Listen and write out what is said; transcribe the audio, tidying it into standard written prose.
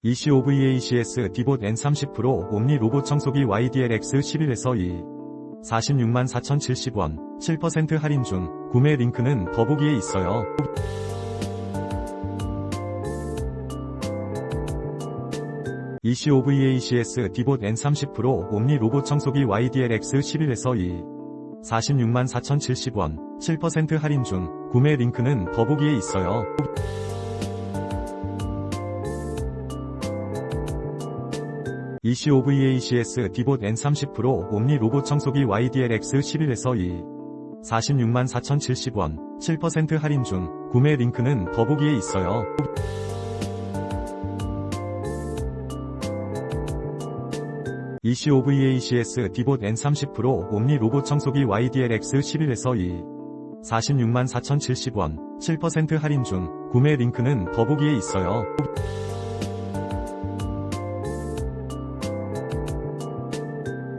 Ecovacs 디봇 N30 프로 옴니 로봇 청소기 YDLX11-1 464,070원 7% 할인 중. 구매 링크는 더보기에 있어요. Ecovacs 디봇 N30 프로 옴니 로봇 청소기 YDLX11-1 464,070원 7% 할인 중. 구매 링크는 더보기에 있어요. Ecovacs 디봇 N30 프로 옴니 로봇 청소기 YDLX11-1 464,070원 7% 할인 중. 구매 링크는 더보기에 있어요. Ecovacs 디봇 N30 프로 옴니 로봇 청소기 YDLX11-1 464,070원 7% 할인 중. 구매 링크는 더보기에 있어요.